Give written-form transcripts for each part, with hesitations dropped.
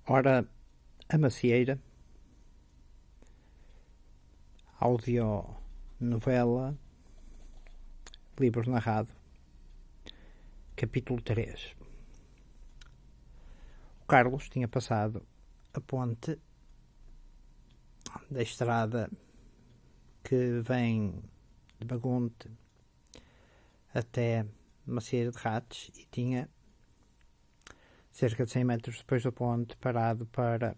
Ora, a Macieira, audionovela, livro narrado, capítulo 3. O Carlos tinha passado a ponte da estrada que vem de Bagunte até Macieira de Rates e tinha, cerca de 100 metros depois da ponte, parado para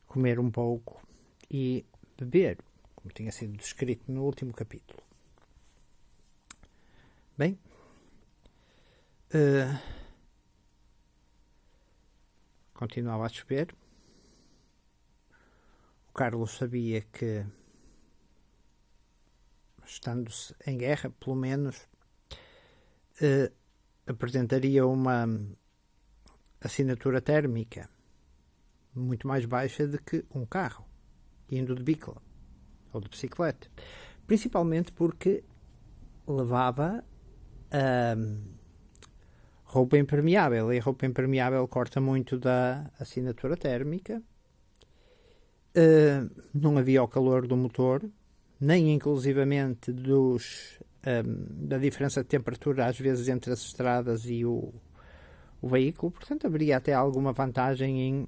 comer um pouco e beber, como tinha sido descrito no último capítulo. Bem, continuava a chover. O Carlos sabia que, estando-se em guerra, pelo menos apresentaria uma assinatura térmica muito mais baixa do que um carro, indo de bicla ou de bicicleta. Principalmente porque levava roupa impermeável, e a roupa impermeável corta muito da assinatura térmica. Não havia o calor do motor, nem inclusivamente da diferença de temperatura às vezes entre as estradas e o veículo, portanto haveria até alguma vantagem em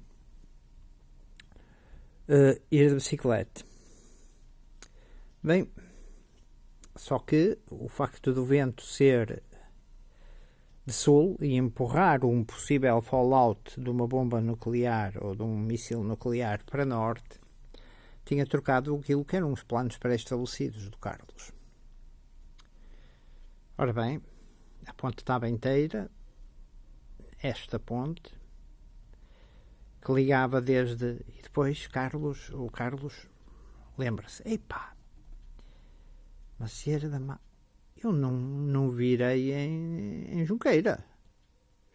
ir de bicicleta. Bem, só que o facto do vento ser de sul e empurrar um possível fallout de uma bomba nuclear ou de um míssil nuclear para norte tinha trocado aquilo que eram os planos pré-estabelecidos do Carlos. Ora bem, a ponte estava inteira, esta ponte, que ligava desde... E depois o Carlos lembra-se, epá, Macieira da eu não virei em Junqueira.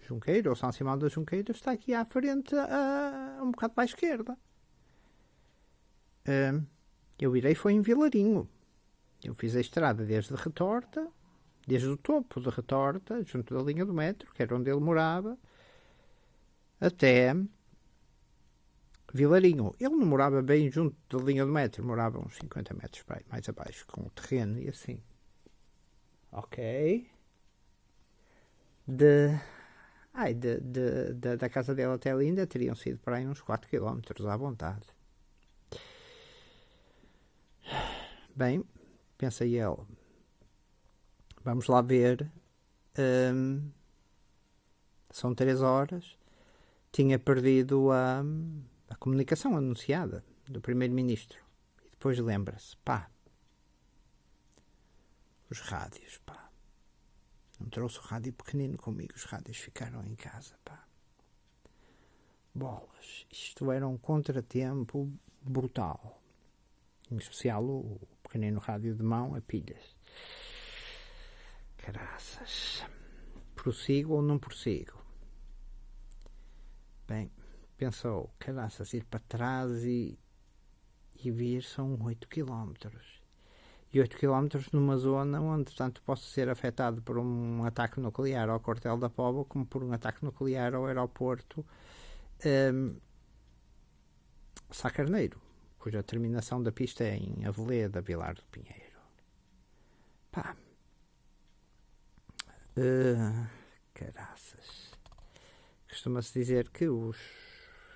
Junqueira, ou São Simão da Junqueira, está aqui à frente, um bocado para a esquerda. Eu virei foi em Vilarinho. Eu fiz a estrada desde Retorta, desde o topo de Retorta, junto da linha do metro, que era onde ele morava, até Vilarinho. Ele não morava bem junto da linha do metro, morava uns 50 metros mais abaixo, com o terreno e assim. Ok. Da casa dela até ali ainda teriam sido para aí uns 4 km à vontade. Bem, pensei ele, vamos lá ver. São 3 horas. Tinha perdido a comunicação anunciada do primeiro-ministro. E depois lembra-se, os rádios, não trouxe o rádio pequenino comigo, os rádios ficaram em casa, Bolas, isto era um contratempo brutal. Em especial o pequenino rádio de mão a pilhas. Caraças. Prossigo ou não prossigo? Bem, pensou, caraças, ir para trás e vir são 8 km. E 8 km numa zona onde tanto posso ser afetado por um ataque nuclear ao quartel da Póvoa como por um ataque nuclear ao aeroporto Sá Carneiro, cuja terminação da pista é em Aveleda, Vilar do Pinheiro. Caraças. Costuma-se dizer que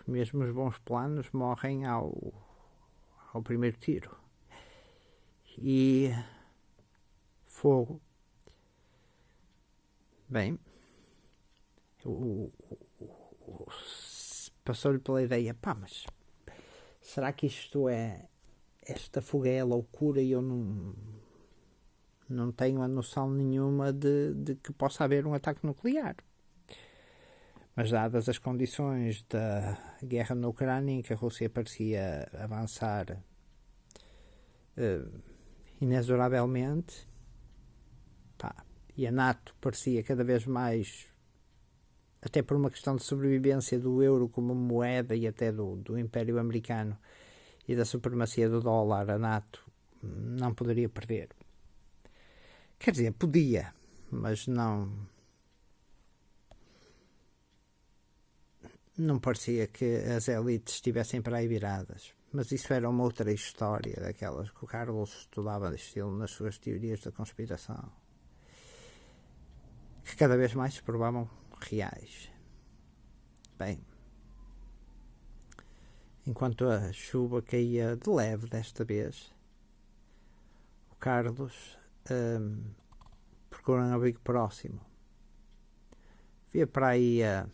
mesmo os bons planos morrem ao primeiro tiro. E fogo. Bem, passou-lhe pela ideia, mas será que esta fuga é loucura e eu não tenho a noção nenhuma de que possa haver um ataque nuclear? Mas dadas as condições da guerra na Ucrânia, em que a Rússia parecia avançar inexoravelmente, e a NATO parecia cada vez mais, até por uma questão de sobrevivência do euro como moeda e até do Império Americano e da supremacia do dólar, a NATO não poderia perder. Quer dizer, podia, mas não não parecia que as elites estivessem para aí viradas. Mas isso era uma outra história, daquelas que o Carlos estudava de estilo nas suas teorias da conspiração, que cada vez mais se provavam reais. Bem, enquanto a chuva caía de leve desta vez, o Carlos procurou um abrigo próximo. Via para aí a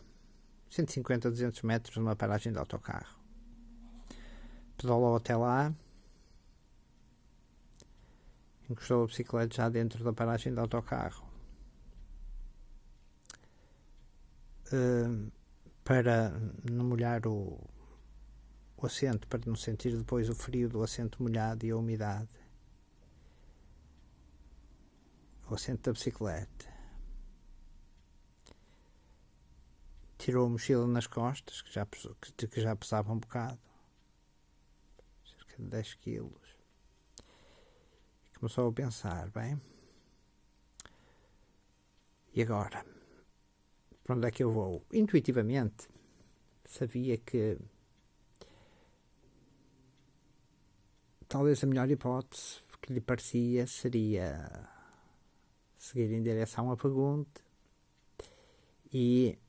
150, 200 metros numa paragem de autocarro. Pedalou até lá, encostou a bicicleta já dentro da paragem de autocarro, para não molhar o assento, para não sentir depois o frio do assento molhado e a umidade. O assento da bicicleta. Tirou a mochila nas costas, que já pesava um bocado, cerca de 10 quilos. E começou a pensar, bem, e agora? Para onde é que eu vou? Intuitivamente, sabia que talvez a melhor hipótese que lhe parecia seria seguir em direção a Pagunde e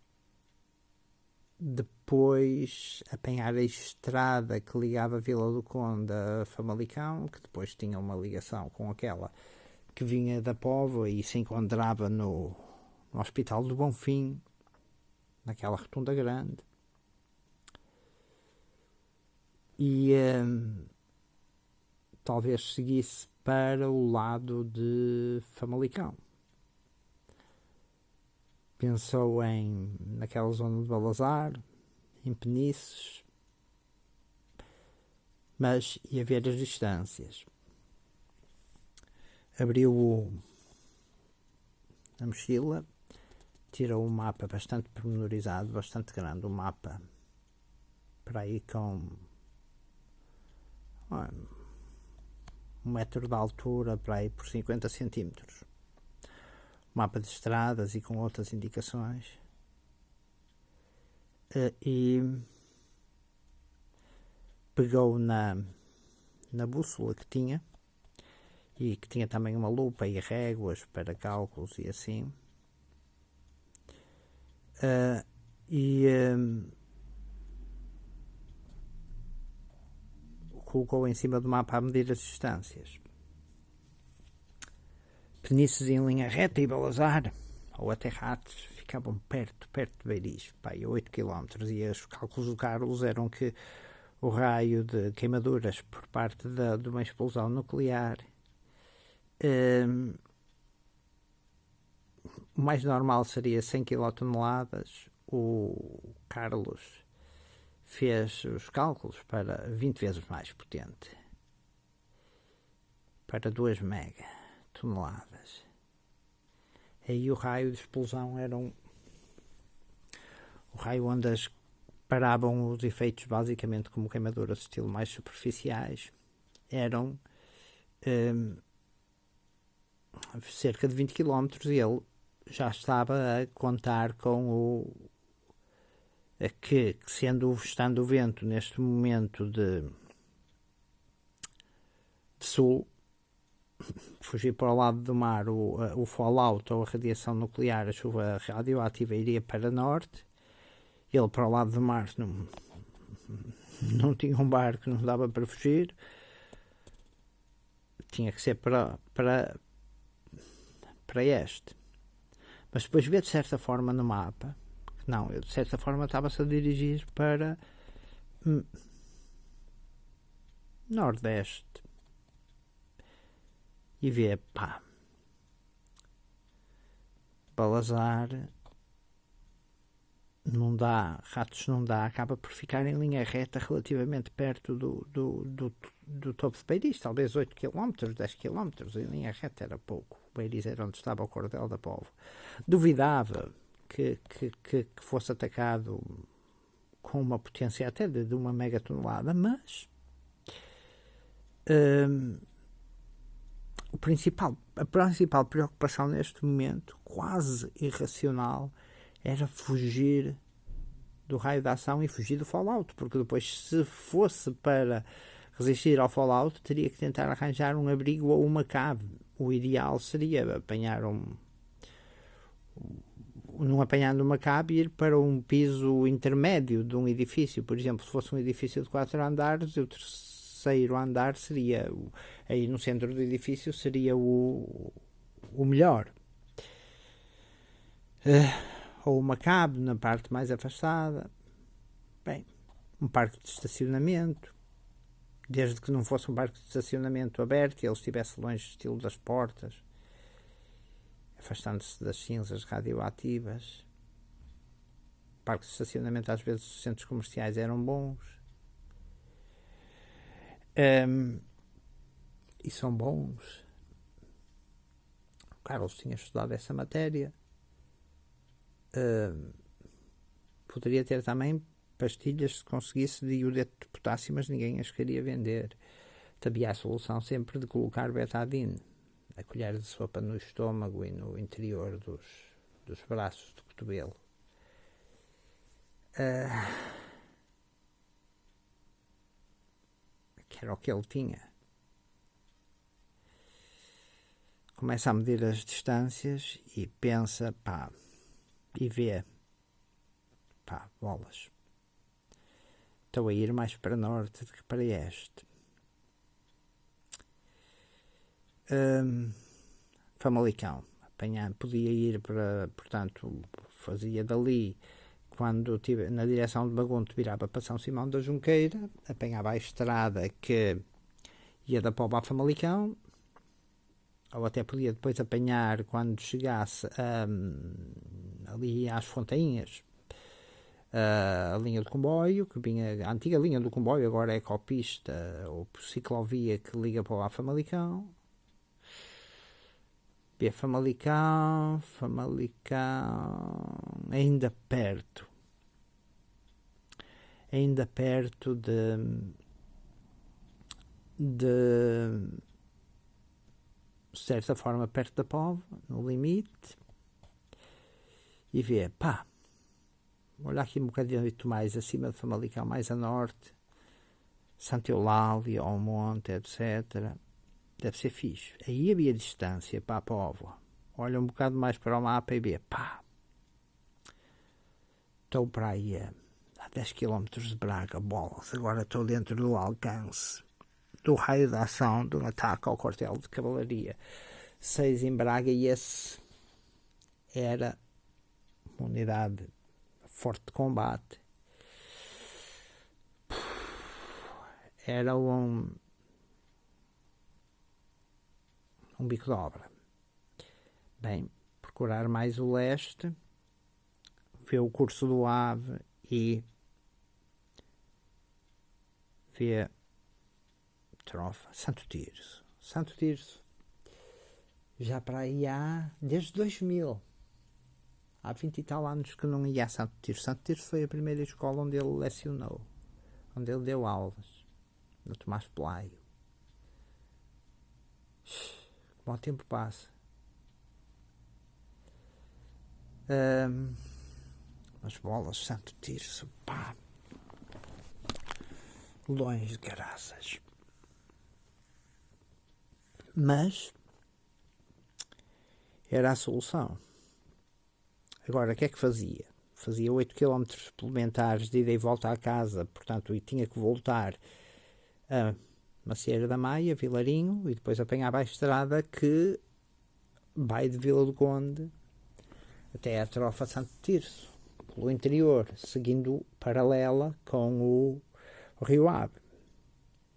depois apanhar a estrada que ligava Vila do Conde a Famalicão, que depois tinha uma ligação com aquela que vinha da Póvoa e se encontrava no Hospital do Bonfim, naquela rotunda grande. E talvez seguisse para o lado de Famalicão. Pensou naquela zona de Balazar, em Penices, mas ia ver as distâncias. Abriu a mochila, tirou um mapa bastante pormenorizado, bastante grande, um mapa para aí com 1 metro de altura, para aí por 50 centímetros. Mapa de estradas e com outras indicações. E pegou na bússola que tinha, e que tinha também uma lupa e réguas para cálculos e assim. Colocou em cima do mapa a medir as distâncias. Penices em linha reta e Balazar, ou até Ratos, ficavam perto de Beiris, a 8 km, e os cálculos do Carlos eram que o raio de queimaduras por parte de uma explosão nuclear, o mais normal seria 100 quilotoneladas. O Carlos fez os cálculos para 20 vezes mais potente, para 2 megatoneladas. Aí o raio de explosão era o raio onde paravam os efeitos, basicamente como queimaduras de estilo mais superficiais, eram cerca de 20 km, e ele já estava a contar com que estando o vento neste momento de sul, fugir para o lado do mar, o fallout ou a radiação nuclear, a chuva radioativa, iria para norte. Ele para o lado do mar não tinha um barco, não dava para fugir, tinha que ser para este. Mas depois vê de certa forma no mapa, não, eu de certa forma estava-se a dirigir para nordeste, e vê, Balazar não dá, Ratos não dá, acaba por ficar em linha reta relativamente perto do topo de Beiris, talvez 8 km, 10 km, em linha reta era pouco. Beiris era onde estava o Cordel da Póvoa. Duvidava que fosse atacado com uma potência até de 1 megatonelada, mas a principal preocupação neste momento, quase irracional, era fugir do raio de ação e fugir do fallout, porque depois, se fosse para resistir ao fallout, teria que tentar arranjar um abrigo ou uma cave. O ideal seria apanhar não apanhando uma cave, ir para um piso intermédio de um edifício. Por exemplo, se fosse um edifício de 4 andares, o terceiro andar seria, aí no centro do edifício, seria o melhor. Ou uma cave na parte mais afastada. Bem, um parque de estacionamento, desde que não fosse um parque de estacionamento aberto e ele estivesse longe estilo das portas, afastando-se das cinzas radioativas. Parques de estacionamento, às vezes os centros comerciais eram bons, e são bons. O Carlos tinha estudado essa matéria. Poderia ter também pastilhas se conseguisse de iodeto de potássio, mas ninguém as queria vender. Havia a solução sempre de colocar betadine, a colher de sopa no estômago e no interior dos braços, do cotovelo. Que era o que ele tinha. Começa a medir as distâncias e pensa, e vê, bolas. Estou a ir mais para norte do que para este. Famalicão. Podia ir para, portanto, fazia dali, quando na direção de Bagunto, virava para São Simão da Junqueira, apanhava a estrada que ia da Póvoa a Famalicão, ou até podia depois apanhar, quando chegasse ali às Fontainhas, a linha de comboio, que vinha, a antiga linha do comboio, agora é ecopista ou ciclovia que liga para o Famalicão. Famalicão, ainda perto de certa forma perto da Póvoa, no limite, e vê, olha aqui um bocadinho mais acima de Famalicão, mais a norte, Santa Eulália, ao monte, etc. Deve ser fixe. Aí havia distância para a Póvoa. Olha um bocado mais para o mapa e vê, estou para aí a 10 km de Braga, bolas, agora estou dentro do alcance do raio de ação de um ataque ao quartel de cavalaria 6 em Braga, e esse era uma unidade forte de combate. Era um bico de obra. Bem, procurar mais o leste, ver o curso do Ave e ver Trofa, Santo Tirso, já para aí há, desde 2000, há 20 e tal anos que não ia a Santo Tirso foi a primeira escola onde ele lecionou, onde ele deu aulas, no Tomás Pelaio. Como o tempo passa. As bolas, Santo Tirso, longe de caraças. Mas era a solução. Agora, o que é que fazia? Fazia 8 km suplementares de ida e volta à casa, portanto, e tinha que voltar a Macieira da Maia, Vilarinho, e depois apanhava a estrada que vai de Vila do Conde até a Trofa Santo Tirso, pelo interior, seguindo paralela com o Rio Ave.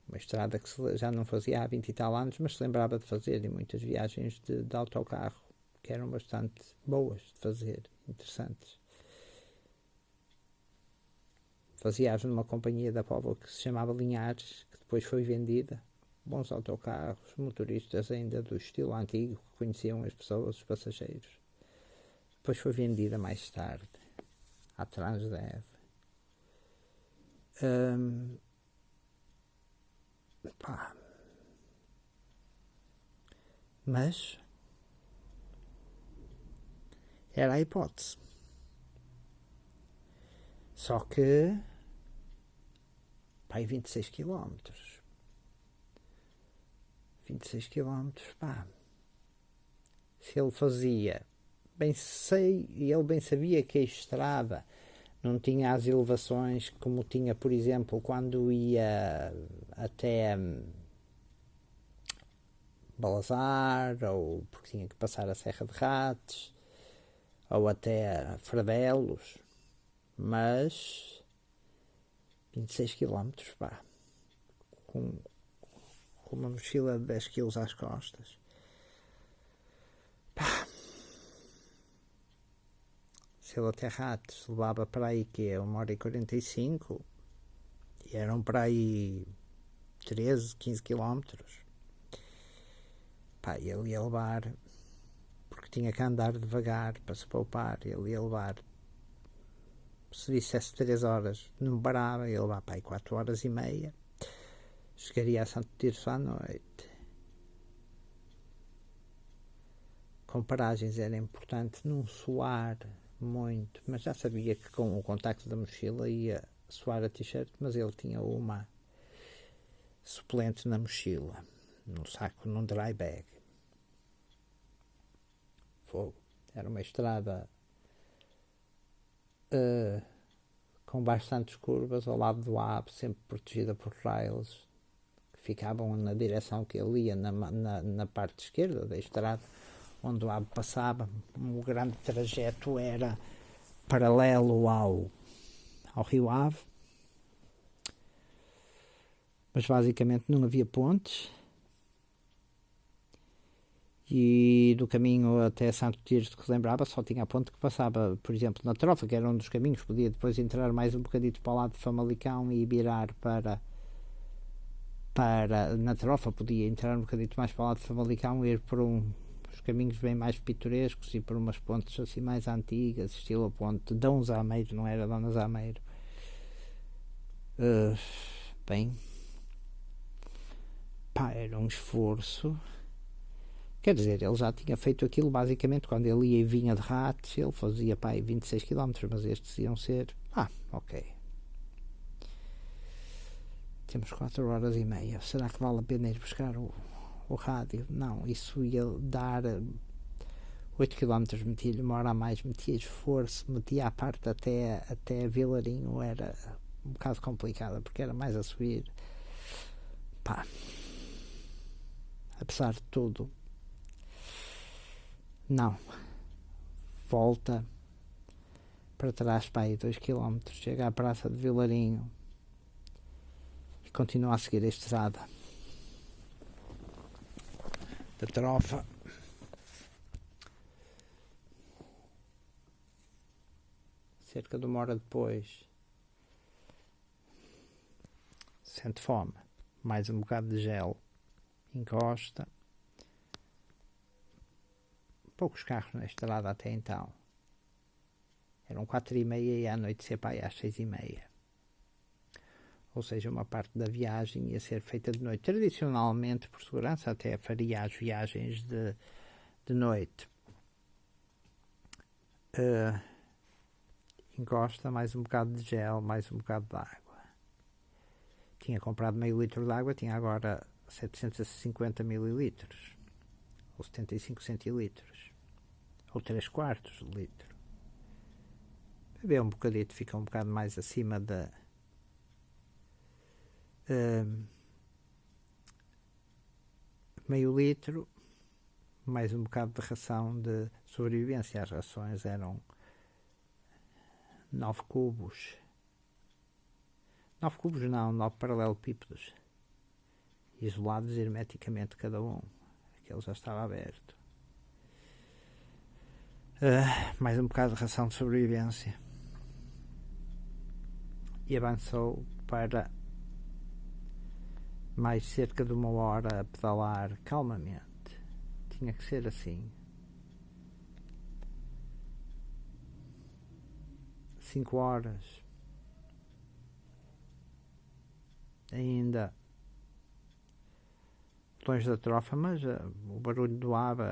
Uma estrada que já não fazia há 20 e tal anos, mas se lembrava de fazer, e muitas viagens de autocarro, que eram bastante boas de fazer, interessantes. Fazia-as numa companhia da Póvoa que se chamava Linhares, que depois foi vendida. Bons autocarros, motoristas ainda do estilo antigo, que conheciam as pessoas, os passageiros. Depois foi vendida mais tarde, à Transdev. Mas era a hipótese. Só que, pá, 26 quilómetros. 26 quilómetros, pá. Se ele fazia, ele bem sabia que a estrada não tinha as elevações como tinha, por exemplo, quando ia até Balazar, ou porque tinha que passar a Serra de Rates, ou até Fradelos, mas 26 quilómetros, pá, com uma mochila de 10 kg às costas, pá. Se ele até Rates levava para aí que é 1h45 e eram para aí 13, 15 quilómetros, pá, ele ia levar, porque tinha que andar devagar para se poupar, ele ia levar, se dissesse 3 horas não parava, ia levar para aí 4 horas e meia, chegaria a Santo Tirso à noite. Com paragens era importante não suar muito, mas já sabia que com o contacto da mochila ia suar a t-shirt, mas ele tinha uma suplente na mochila, num saco, num dry bag. Fogo. Era uma estrada com bastantes curvas ao lado do Ave, sempre protegida por rails que ficavam na direção que ele ia, na parte esquerda da estrada, onde o Ave passava. O grande trajeto era paralelo ao rio Ave, mas basicamente não havia pontes, e do caminho até Santo Tirso, que lembrava, só tinha a ponte que passava, por exemplo, na Trofa, que era um dos caminhos. Podia depois entrar mais um bocadito para o lado de Famalicão e virar para na Trofa, podia entrar um bocadito mais para o lado de Famalicão e ir por uns caminhos bem mais pitorescos e por umas pontes assim mais antigas, estilo a ponte Dom Zameiro, não era Dona Zameiro. Bem, pá, era um esforço. Quer dizer, ele já tinha feito aquilo basicamente quando ele ia e vinha de Rates, ele fazia, pá, 26 km, mas estes iam ser, ok. Temos 4 horas e meia, será que vale a pena ir buscar o rádio? Não, isso ia dar 8 km, metia-lhe 1 hora a mais, metia esforço, metia a parte até Vilarinho, era um bocado complicada, porque era mais a subir, pá. Apesar de tudo, não, volta para trás, para aí 2 km, chega à praça de Vilarinho e continua a seguir a estrada da Trofa. Cerca de 1 hora depois sente fome, mais um bocado de gel, encosta. Poucos carros na estrada até então. Eram 4h30 e à noite se vai às 6h30. Ou seja, uma parte da viagem ia ser feita de noite. Tradicionalmente, por segurança, até faria as viagens de noite. Encosta, mais um bocado de gel, mais um bocado de água. Tinha comprado meio litro de água, tinha agora 750 mililitros. Ou 75 centilitros, ou 3/4 de litro. Beber um bocadito, fica um bocado mais acima da meio litro, mais um bocado de ração de sobrevivência. As rações eram 9 cubos. 9 cubos não, 9 paralelepípedos, isolados hermeticamente cada um. Aquele já estava aberto. Mais um bocado de ração de sobrevivência. E avançou para mais cerca de 1 hora a pedalar calmamente. Tinha que ser assim. 5 horas. Ainda longe da Trofa, mas o barulho do Ave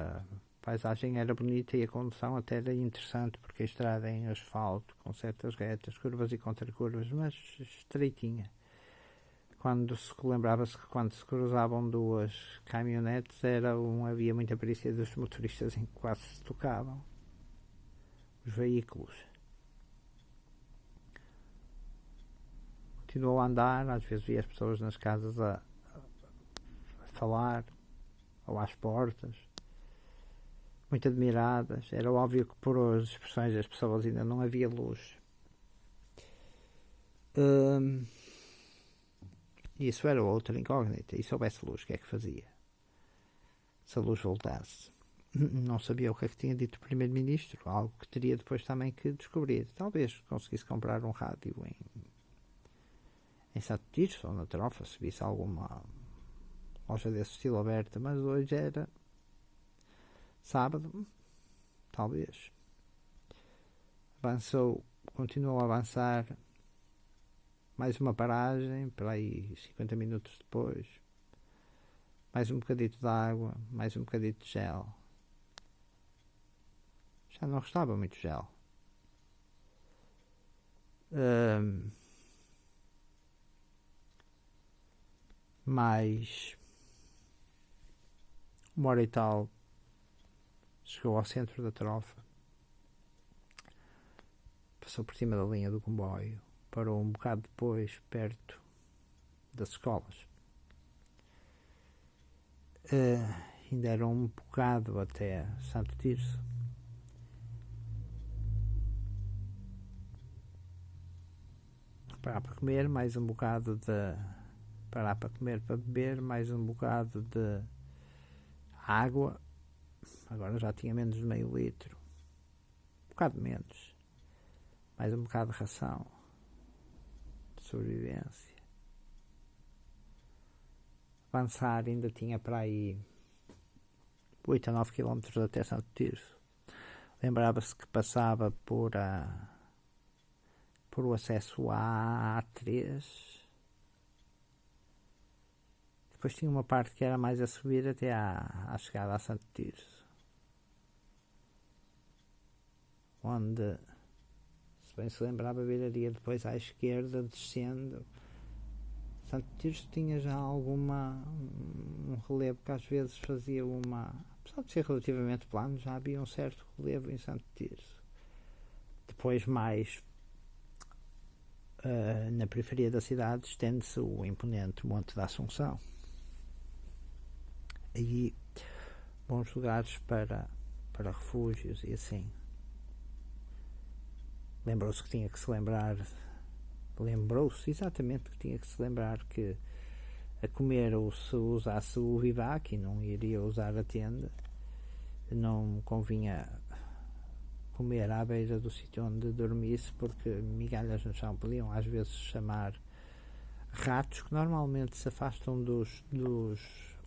paisagem era bonita e a condução até era interessante, porque a estrada é em asfalto, com certas retas, curvas e contracurvas, mas estreitinha. Lembrava-se que quando se cruzavam duas caminhonetes havia muita perícia dos motoristas em que quase se tocavam os veículos. Continuou a andar, às vezes via as pessoas nas casas a falar, ou às portas, muito admiradas. Era óbvio que por as expressões das pessoas ainda não havia luz. Isso era outra incógnita. E se houvesse luz, o que é que fazia? Se a luz voltasse. Não sabia o que é que tinha dito o primeiro-ministro, algo que teria depois também que descobrir. Talvez conseguisse comprar um rádio em Santo Tirso ou na Trofa, se visse alguma loja desse estilo aberta, mas hoje era sábado, talvez. Continuou a avançar, mais uma paragem, para aí 50 minutos depois, mais um bocadito de água, mais um bocadito de gel. Já não restava muito gel. Mais uma hora e tal, chegou ao centro da Trofa, passou por cima da linha do comboio, parou um bocado depois, perto das escolas. Ainda era um bocado até Santo Tirso. Parar para comer, mais um bocado de... Parar para comer, para beber, mais um bocado de água. Agora já tinha menos de meio litro. Um bocado menos. Mais um bocado de ração. De sobrevivência. Avançar, ainda tinha para aí 8 a 9 km até Santo Tirso. Lembrava-se que passava por o acesso à A3. Depois tinha uma parte que era mais a subir até à chegada a Santo Tirso, onde, se bem se lembrava, viraria depois à esquerda, descendo. Santo Tirso tinha já um relevo que às vezes fazia apesar de ser relativamente plano, já havia um certo relevo em Santo Tirso. Depois, mais na periferia da cidade, estende-se o imponente Monte da Assunção. Aí, bons lugares para refúgios e assim. Lembrou-se exatamente que tinha que se lembrar que a comer, ou se usasse o vivac e não iria usar a tenda, não convinha comer à beira do sítio onde dormisse, porque migalhas no chão podiam às vezes chamar ratos, que normalmente se afastam dos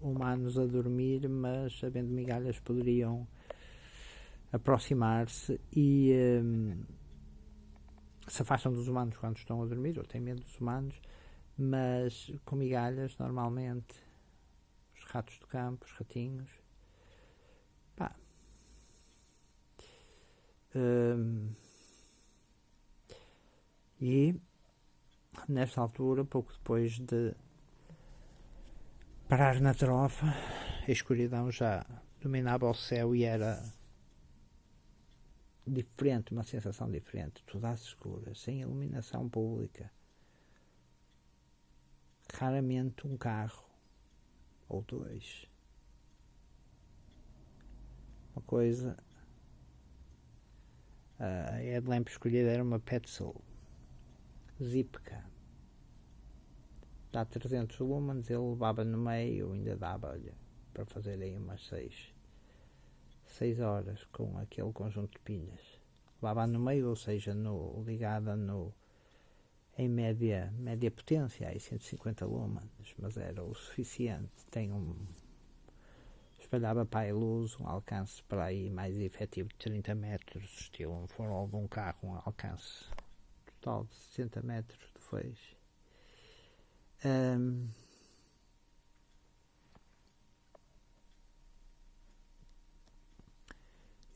humanos a dormir, mas havendo migalhas poderiam aproximar-se e se afastam dos humanos quando estão a dormir, ou têm medo dos humanos, mas com migalhas normalmente os ratos do campo, os ratinhos. E nesta altura, pouco depois de parar na Trofa, a escuridão já dominava o céu e era diferente, uma sensação diferente, tudo às escuras, sem iluminação pública, raramente um carro ou dois. Uma coisa, a headlamp escolhida era uma Petzl Zipka, dá 300 lumens, ele levava no meio, ainda dava, olha, para fazer aí umas 6 horas com aquele conjunto de pilhas. Levava no meio, ou seja, ligada em média potência, aí 150 lumens, mas era o suficiente. Espalhava para a luz um alcance para aí mais efetivo de 30 metros, estilo um farol de um carro, um alcance total de 60 metros de feixe.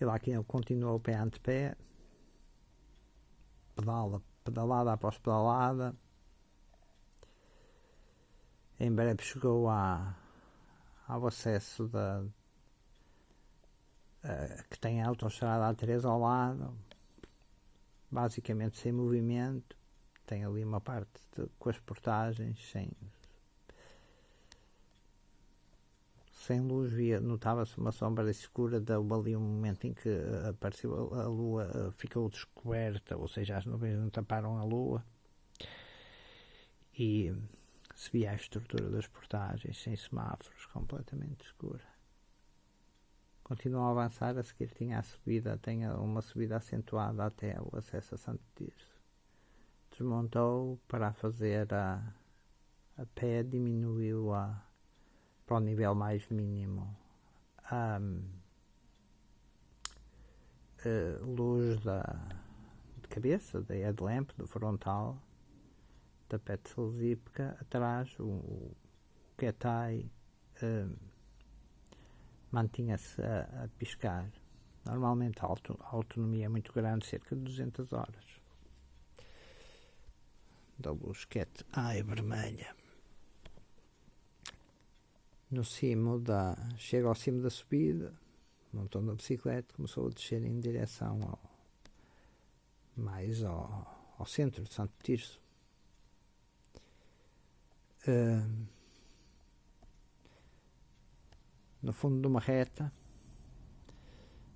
E lá que ele continuou pé ante pé, pedalada após pedalada. Em breve chegou ao acesso que tem a autoestrada A3 ao lado, basicamente sem movimento. Tem ali uma parte com as portagens sem luz, notava-se uma sombra escura. Houve ali um momento em que apareceu a lua, ficou descoberta, ou seja, as nuvens não taparam a lua, e se via a estrutura das portagens sem semáforos, completamente escura. Continuou a avançar. A seguir tinha uma subida acentuada até o acesso a Santo Tirso. Desmontou para fazer a pé, diminuiu para o nível mais mínimo a luz de cabeça, da headlamp, do frontal, da Petzl Zipka. Atrás o Getai mantinha-se a piscar. Normalmente a autonomia é muito grande, cerca de 200 horas. Da luz Getai vermelha. Chega ao cimo da subida, montou na bicicleta, começou a descer em direção ao centro de Santo Tirso. No fundo de uma reta,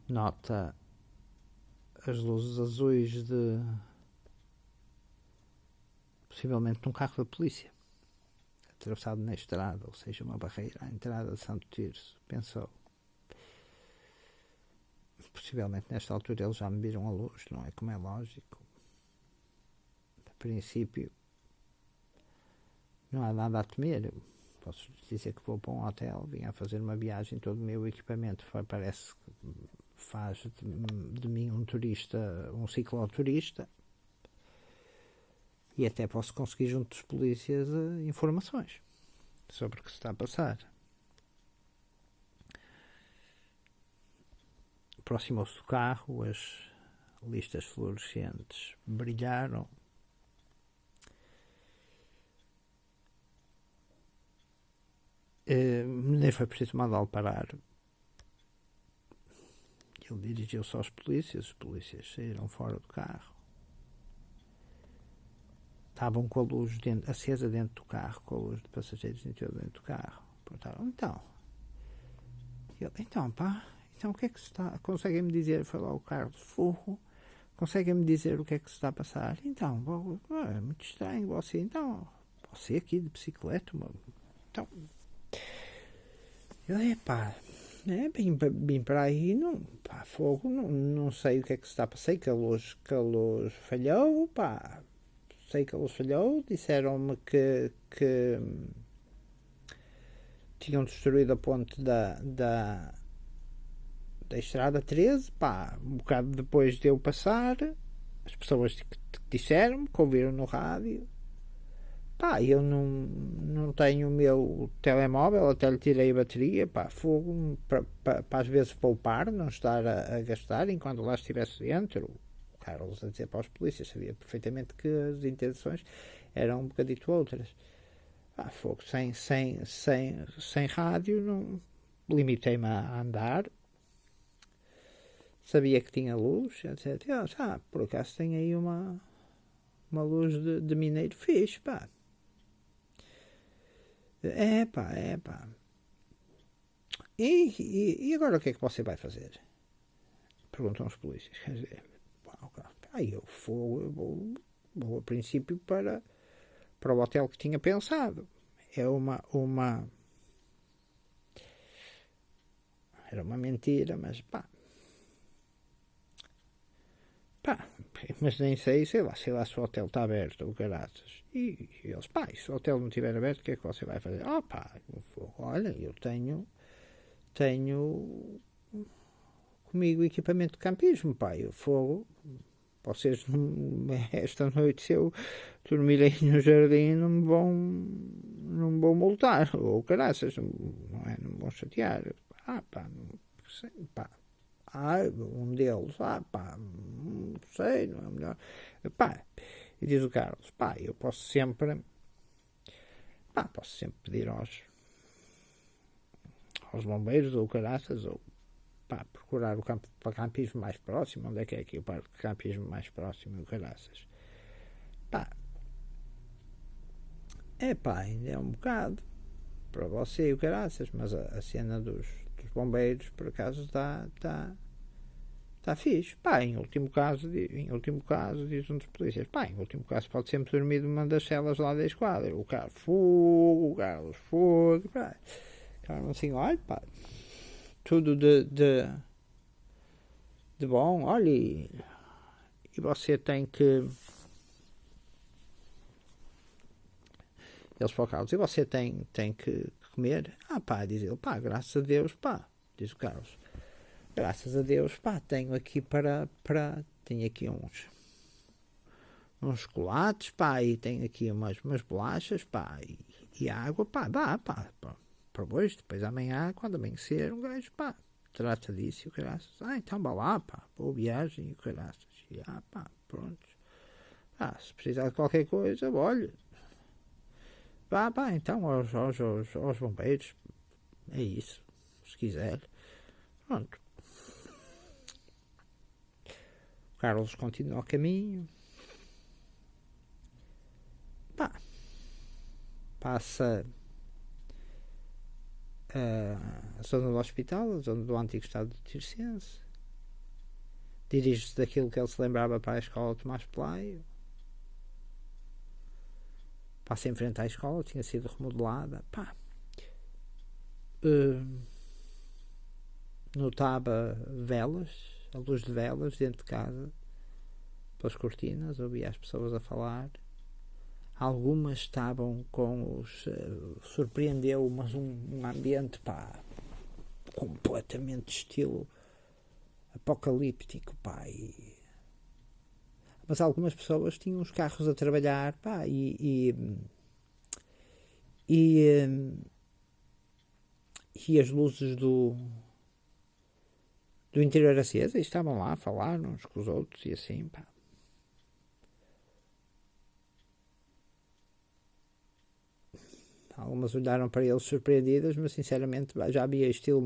nota as luzes azuis possivelmente de um carro da polícia atravessado na estrada, ou seja, uma barreira à entrada de Santo Tirso. Pensou, possivelmente nesta altura eles já me viram a luz, não é? Como é lógico. A princípio não há nada a temer. Eu posso dizer que vou para um hotel, vim a fazer uma viagem, todo o meu equipamento parece que faz de mim um turista, um cicloturista, e até posso conseguir junto dos polícias informações sobre o que se está a passar. Aproximou-se do carro, as listas fluorescentes brilharam. Nem foi preciso mandá-lo parar. Ele dirigiu-se aos polícias, os polícias saíram fora do carro. Estavam com a luz acesa dentro do carro, com a luz de passageiros dentro do carro. Perguntaram, o que é que se está... Conseguem-me dizer, foi lá o Carlos Furro, conseguem-me dizer o que é que se está a passar? É muito estranho, você aqui de bicicleta, então... Vim para aí, fogo, não sei o que é que se está a passar, que a luz falhou, sei que a luz falhou, disseram-me que tinham destruído a ponte da estrada 13, um bocado depois de eu passar, as pessoas que disseram-me, que ouviram no rádio. Eu não tenho o meu telemóvel, até lhe tirei a bateria, fogo, para às vezes poupar, não estar a gastar enquanto lá estivesse dentro. O Carlos a dizer para os polícias, sabia perfeitamente que as intenções eram um bocadito outras. Fogo, sem rádio, não limitei-me a andar. Sabia que tinha luz, etc. Por acaso tem aí uma luz de mineiro fixe, E agora o que é que você vai fazer? Perguntam os polícias. Quer dizer, eu vou a princípio para o hotel que tinha pensado. É era uma mentira, mas mas nem sei lá se o hotel está aberto ou caraças. E eles, se o hotel não estiver aberto, o que é que você vai fazer? Olha, eu tenho comigo equipamento de campismo, vocês esta noite, se eu dormirei no jardim, não me vão multar, ou caraças, não me vão chatear. Um deles, pá, não sei, não é melhor. Pá, e diz o Carlos, pá, eu posso sempre pedir aos bombeiros ou caraças, ou pá, procurar o campismo mais próximo. Onde é que aqui o parque de campismo mais próximo, o caraças? Pá, pá, ainda é um bocado para você e o caraças, mas a cena dos bombeiros, por acaso, está fixe. Pá, em último caso, diz um dos polícias, pá, em último caso pode sempre dormir numa das celas lá da esquadra. O Carlos, fogo, pá. Carlos assim, olha, pá, tudo de bom, olha, e você tem que... Eles para o Carlos, e você tem que comer? Pá, diz ele, pá, graças a Deus, pá, diz o Carlos, graças a Deus, pá, tenho aqui tenho aqui uns chocolates, pá, e tenho aqui umas bolachas, pá, e água, pá, dá, pá, para hoje, depois amanhã, quando amanhecer, um gajo, pá, trata disso, e o caraças, então vá lá, pá, boa viagem, e o caraças, e pá, pronto, se precisar de qualquer coisa, olha, vá, então, aos bombeiros, é isso, se quiser, pronto. O Carlos continua ao caminho, pá, passa a zona do hospital, a zona do antigo estado de Tirsense, dirige-se daquilo que ele se lembrava para a escola de Tomás Pelaio, passa em frente à escola, tinha sido remodelada, pá, notava velas, a luz de velas dentro de casa, pelas cortinas, ouvia as pessoas a falar. Algumas estavam com os... surpreendeu, mas um ambiente, pá, completamente estilo apocalíptico, pá. Mas algumas pessoas tinham os carros a trabalhar, pá, e as luzes do interior acesas, e estavam lá a falar uns com os outros e assim, pá. Algumas olharam para eles surpreendidas, mas sinceramente já havia estilo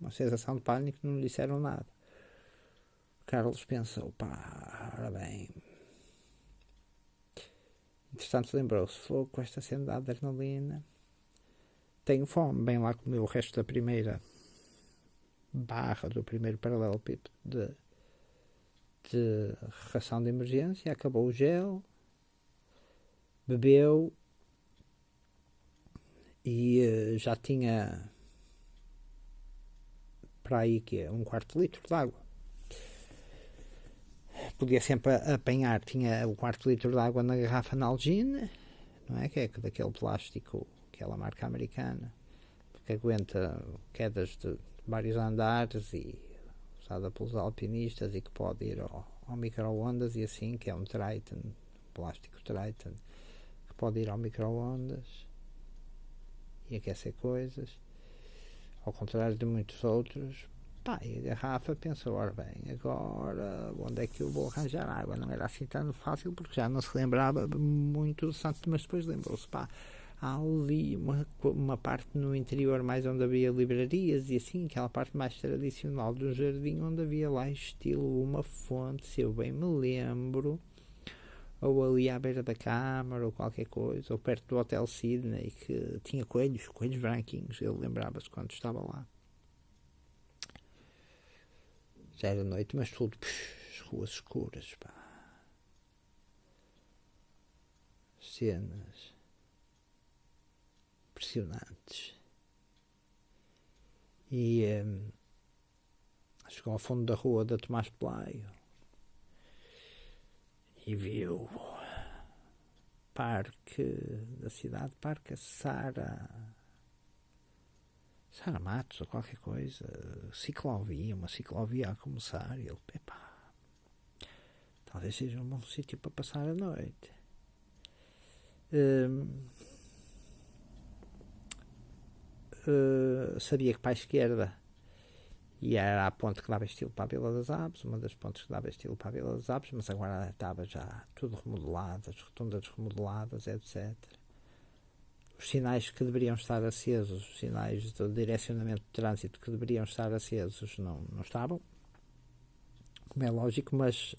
uma sensação de pânico, não lhe disseram nada. Carlos pensou, pá, ora bem. Entretanto lembrou-se, fogo com esta cena da adrenalina. Tenho fome, bem lá comeu o resto da primeira barra, do primeiro paralelepípedo de ração de emergência, acabou o gel, bebeu e já tinha para aí que é 1/4 litro de água. Podia sempre apanhar, tinha o 1/4 litro de água na garrafa Nalgene, não é? Que é daquele plástico, aquela marca americana, que aguenta quedas de vários andares e usada pelos alpinistas e que pode ir ao micro-ondas e assim, que é um Triton, plástico Triton, que pode ir ao micro-ondas e aquecer coisas, ao contrário de muitos outros. Pá, e a garrafa pensou, ora bem, agora onde é que eu vou arranjar água? Não era assim tão fácil, porque já não se lembrava muito do santo, mas depois lembrou-se, pá, há ali uma parte no interior mais onde havia livrarias e assim, aquela parte mais tradicional do jardim, onde havia lá estilo uma fonte, se eu bem me lembro, ou ali à beira da Câmara, ou qualquer coisa, ou perto do Hotel Sydney, que tinha coelhos branquinhos, ele lembrava-se quando estava lá. Já era noite, mas tudo, ruas escuras, pá. Cenas impressionantes. E chegou ao fundo da rua da Tomás Pelaio e viu parque da cidade, parque Sara Matos ou qualquer coisa, uma ciclovia a começar, e ele, epá, talvez seja um bom sítio para passar a noite. Sabia que para a esquerda E era a ponte que dava estilo para a Vila das Aves, uma das pontes que dava estilo para a Vila das Aves, mas agora estava já tudo remodelado, as rotundas remodeladas, etc. Os sinais que deveriam estar acesos, os sinais do direcionamento de trânsito que deveriam estar acesos, não estavam, como é lógico, mas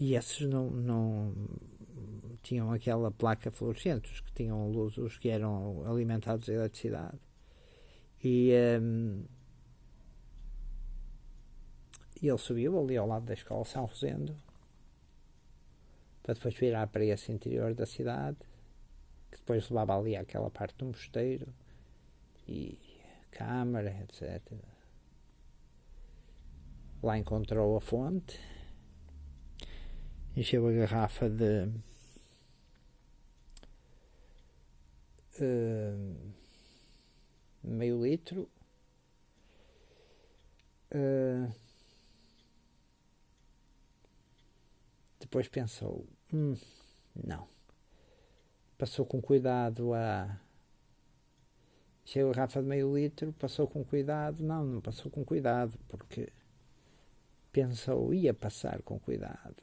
e esses não tinham aquela placa fluorescente, os que tinham luz, os que eram alimentados a eletricidade. E ele subiu ali ao lado da escola São Rosendo para depois virar para esse interior da cidade, que depois levava ali àquela parte do mosteiro e câmara, etc. Lá encontrou a fonte, encheu a garrafa de meio litro, depois pensou, não, passou com cuidado encheu a garrafa de meio litro, passou com cuidado, não passou com cuidado, porque pensou, ia passar com cuidado,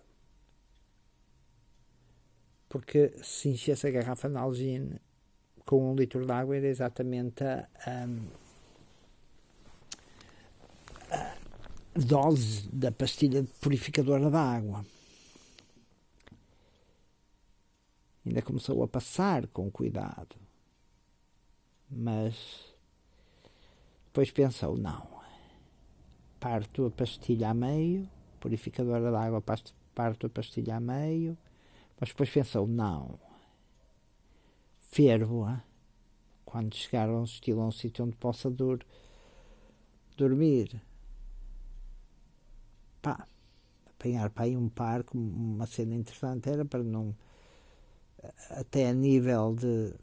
porque se enchesse a garrafa de Nalgene com 1 litro de água era exatamente a dose da pastilha purificadora da água. Ainda começou a passar com cuidado, mas depois pensou, não, parto a pastilha a meio, purificadora da água, parto a pastilha a meio, mas depois pensou, não, fervo-a quando chegar a um sítio onde possa dormir. Apanhar para aí um parque, uma cena interessante era para não, até a nível de,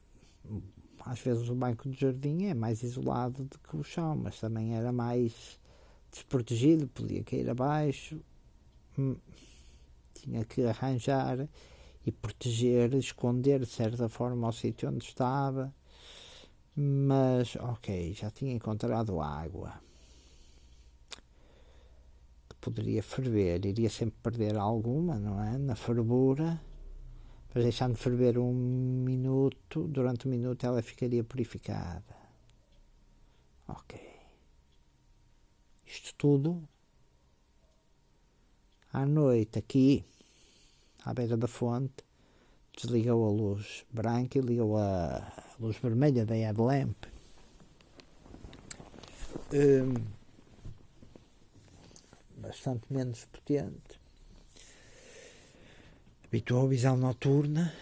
às vezes o banco de jardim é mais isolado do que o chão, mas também era mais desprotegido, podia cair abaixo, tinha que arranjar e proteger, esconder de certa forma ao sítio onde estava, mas ok, já tinha encontrado água que poderia ferver, iria sempre perder alguma, não é? Na fervura, mas deixando ferver durante 1 minuto ela ficaria purificada. Ok. Isto tudo à noite aqui à beira da fonte, desligou a luz branca e ligou a luz vermelha da headlamp. Bastante menos potente. Habituou a visão noturna.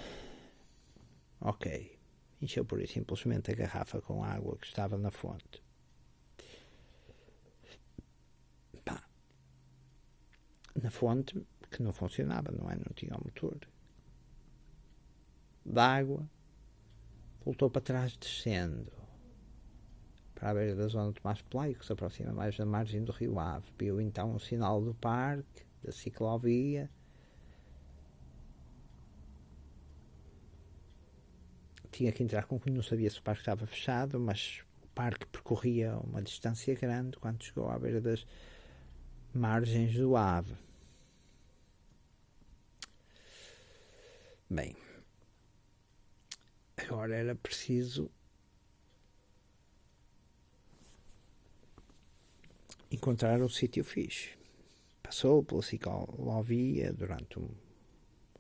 Ok. Encheu por isso simplesmente a garrafa com água que estava na fonte. Na fonte que não funcionava, não é? Não tinha o motor da água. Voltou para trás descendo para a beira da zona de Tomás Pelaio, que se aproxima mais da margem do Rio Ave. Viu então um sinal do parque, da ciclovia. Tinha que entrar com não sabia se o parque estava fechado, mas o parque percorria uma distância grande quando chegou à beira das margens do Ave. Bem, agora era preciso encontrar um sítio fixe. Passou pela ciclovia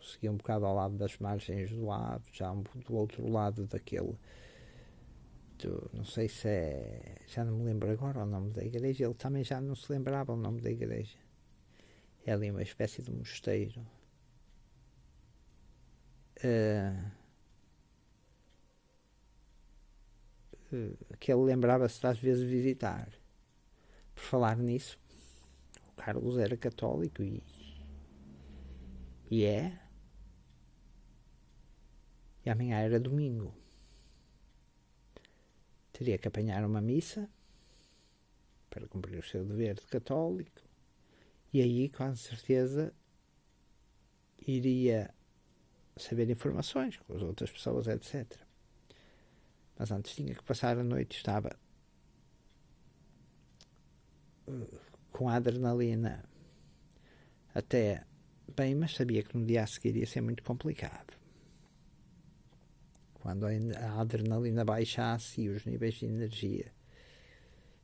seguia um bocado ao lado das margens do Ave, já do outro lado daquele, não sei se é, já não me lembro agora o nome da igreja, ele também já não se lembrava o nome da igreja. É ali uma espécie de mosteiro. Que ele lembrava-se de às vezes visitar. Por falar nisso, o Carlos era católico e amanhã era domingo. Teria que apanhar uma missa para cumprir o seu dever de católico e aí com certeza iria saber informações com as outras pessoas, etc. Mas antes tinha que passar a noite, estava com a adrenalina até bem, mas sabia que no dia a seguir ia ser muito complicado. Quando a adrenalina baixasse e os níveis de energia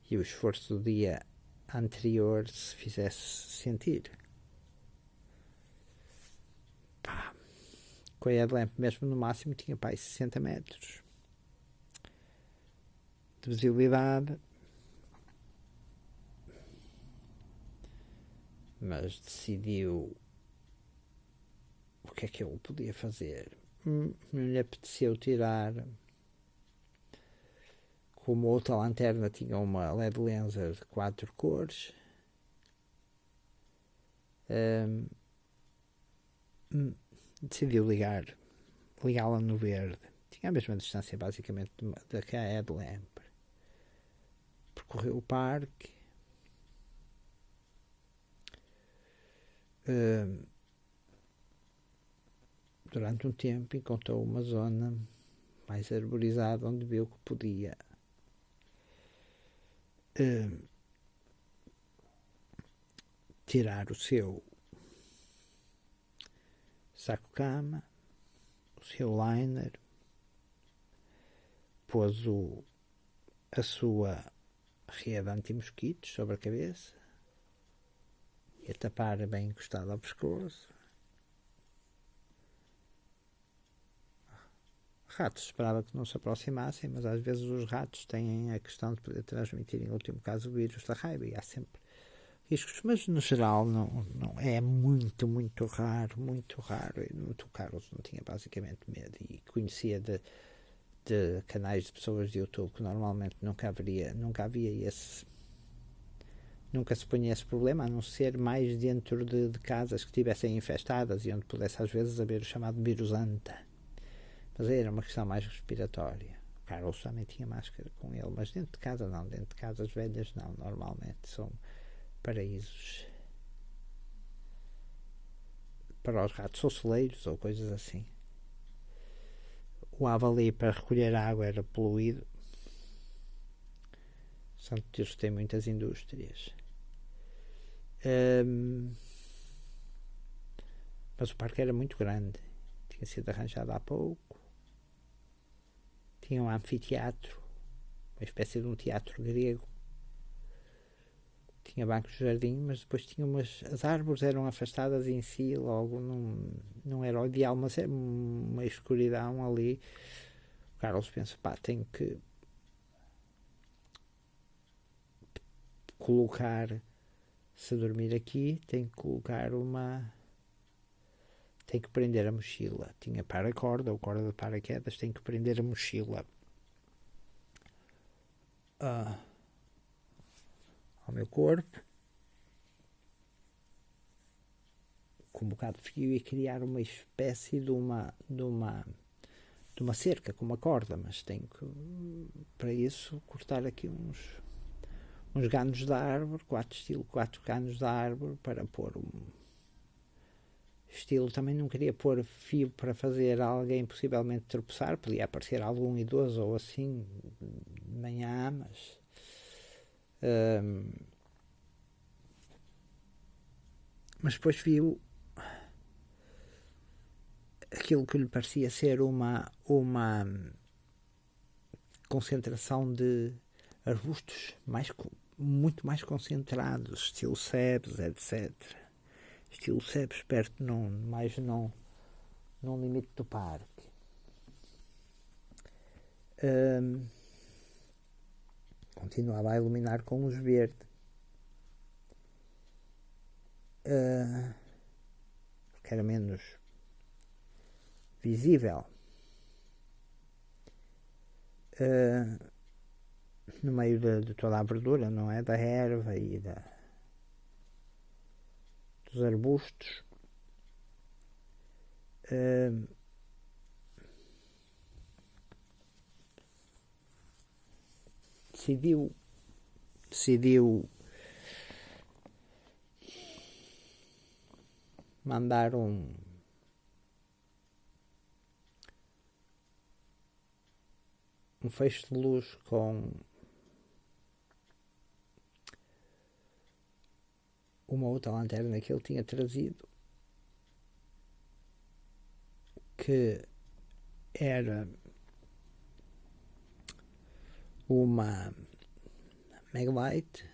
e o esforço do dia anterior se fizesse sentir. Pá, com a headlamp mesmo no máximo tinha 60 metros de visibilidade, mas decidiu o que é que eu podia fazer. Não lhe apeteceu tirar. Como outra lanterna tinha uma LED laser de 4 cores, decidiu ligá-la no verde. Tinha a mesma distância basicamente da que a headlamp. Percorreu o parque. Durante um tempo encontrou uma zona mais arborizada onde viu que podia tirar o seu saco-cama, o seu liner, pôs a sua rede anti-mosquitos sobre a cabeça e a tapar bem encostado ao pescoço. Ratos esperava que não se aproximassem, mas às vezes os ratos têm a questão de poder transmitir, em último caso, o vírus da raiva, e há sempre riscos, mas no geral não é muito, muito raro. O Carlos não tinha basicamente medo e conhecia de canais de pessoas de YouTube que normalmente nunca havia esse, nunca se punha esse problema, a não ser mais dentro de casas que estivessem infestadas e onde pudesse às vezes haver o chamado vírus anta. Mas aí era uma questão mais respiratória. O Carlos também tinha máscara com ele, mas dentro de casa não, dentro de casas velhas não, normalmente são paraísos para os ratos, ou celeiros ou coisas assim. O Avali para recolher água era poluído. Santo Tirso tem muitas indústrias. Mas o parque era muito grande, tinha sido arranjado há pouco. Tinha um anfiteatro, uma espécie de um teatro grego. Tinha bancos de jardim, mas depois tinha as árvores eram afastadas em si, logo não era o ideal, mas é uma escuridão ali. O Carlos pensa, tenho que colocar, se dormir aqui, tenho que colocar tenho que prender a mochila. Tinha paracorda ou corda de paraquedas, tenho que prender a mochila ao meu corpo, com um bocado de frio, e criar uma espécie de uma cerca com uma corda, mas tenho que, para isso, cortar aqui uns ganos da árvore, 4 ganos da árvore, para pôr estilo. Também não queria pôr fio para fazer alguém possivelmente tropeçar, podia aparecer algum idoso ou assim de manhã, mas depois viu aquilo que lhe parecia ser uma concentração de arbustos muito mais concentrados, estilo sebes, etc. Estilo sebes perto num limite do parque. Continuava a iluminar com luz verde. Porque era menos visível. No meio de toda a verdura, não é? Da erva e dos arbustos. Decidiu mandar um feixe de luz com uma outra lanterna que ele tinha trazido, que era uma Maglite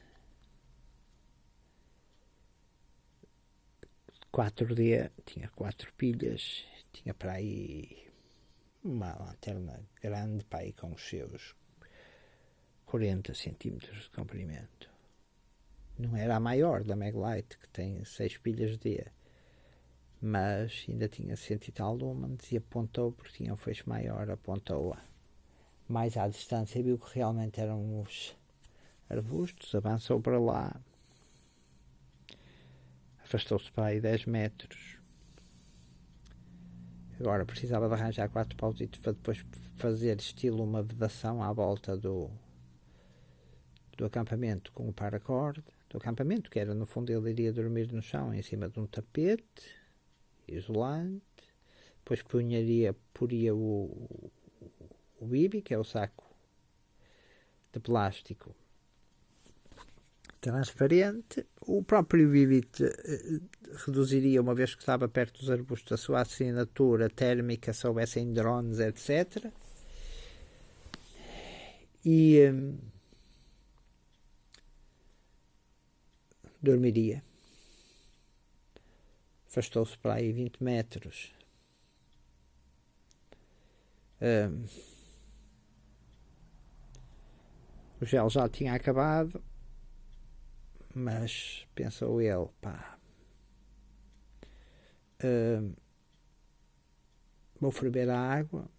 4D, tinha 4 pilhas, tinha para aí uma lanterna grande, para aí com os seus 40 centímetros de comprimento. Não era a maior da Maglite, que tem 6 pilhas D, mas ainda tinha 100 e tal lumens, e apontou, porque tinha um feixe maior, apontou-a mais à distância e viu que realmente eram os arbustos, avançou para lá, afastou-se para aí 10 metros. Agora precisava de arranjar 4 pausitos para depois fazer estilo uma vedação à volta do acampamento com o paracord do acampamento, que era no fundo ele iria dormir no chão em cima de um tapete isolante, depois poria o bibi, que é o saco de plástico transparente. O próprio bibi reduziria, uma vez que estava perto dos arbustos, a sua assinatura térmica, se houvessem drones, etc. E dormiria. Afastou-se para aí 20 metros. O gel já tinha acabado, mas pensou ele, vou ferver a água.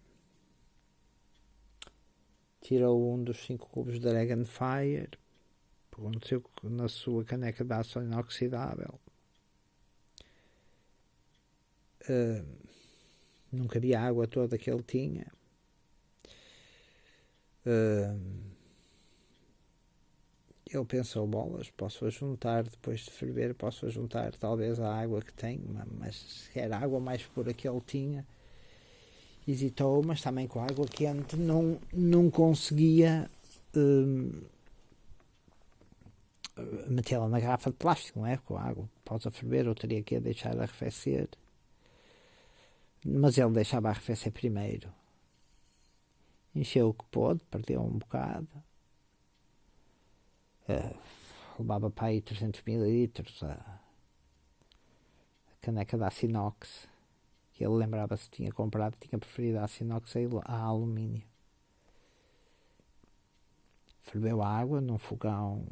Tirou um dos 5 cubos de Dragon Fire, pôs na sua caneca de aço inoxidável. Não cabia a água toda que ele tinha. Ele pensou, bolas, posso juntar, depois de ferver, posso juntar talvez a água que tenho, mas se era a água mais pura que ele tinha. Hesitou, mas também com a água quente não conseguia metê-la na garrafa de plástico, não é? Com a água após a ferver, eu teria que a deixar arrefecer. Mas ele deixava arrefecer primeiro. Encheu o que pôde, perdeu um bocado. Levava para aí 300 ml a caneca de aço inox, que ele lembrava-se que tinha comprado, tinha preferido a aço inox a alumínio. Ferveu a água num fogão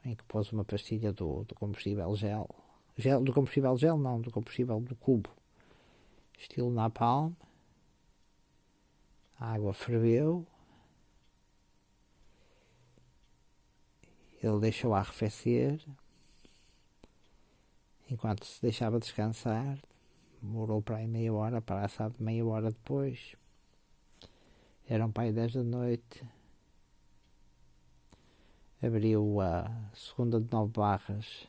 em que pôs uma pastilha do combustível do combustível do cubo, estilo napalm. A água ferveu. Ele deixou-a arrefecer. Enquanto se deixava descansar, demorou para aí meia hora, para assado meia hora depois. Eram para aí 10 da noite. Abriu a segunda de 9 barras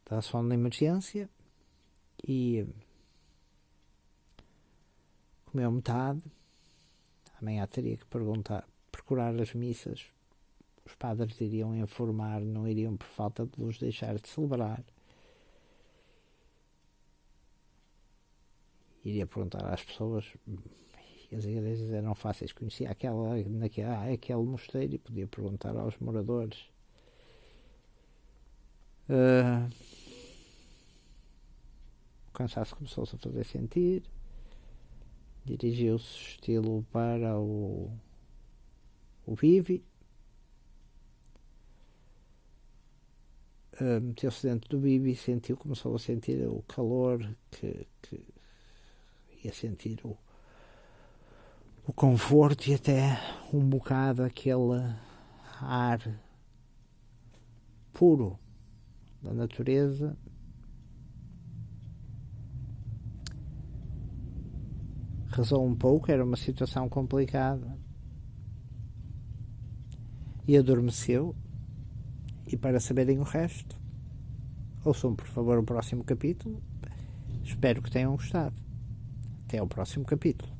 da ação de emergência e comeu metade. Amanhã teria que procurar as missas. Os padres iriam informar, não iriam por falta de luz deixar de celebrar. Iria perguntar às pessoas, e as igrejas eram fáceis, conhecia aquele mosteiro e podia perguntar aos moradores. O cansaço começou-se a fazer sentir. Dirigiu-se estilo para o Vivi. Meteu-se dentro do Bibi e começou a sentir o calor, que ia sentir o conforto e até um bocado aquele ar puro da natureza. Rezou um pouco, era uma situação complicada, e adormeceu. E para saberem o resto, ouçam por favor o próximo capítulo. Espero que tenham gostado. Até ao próximo capítulo.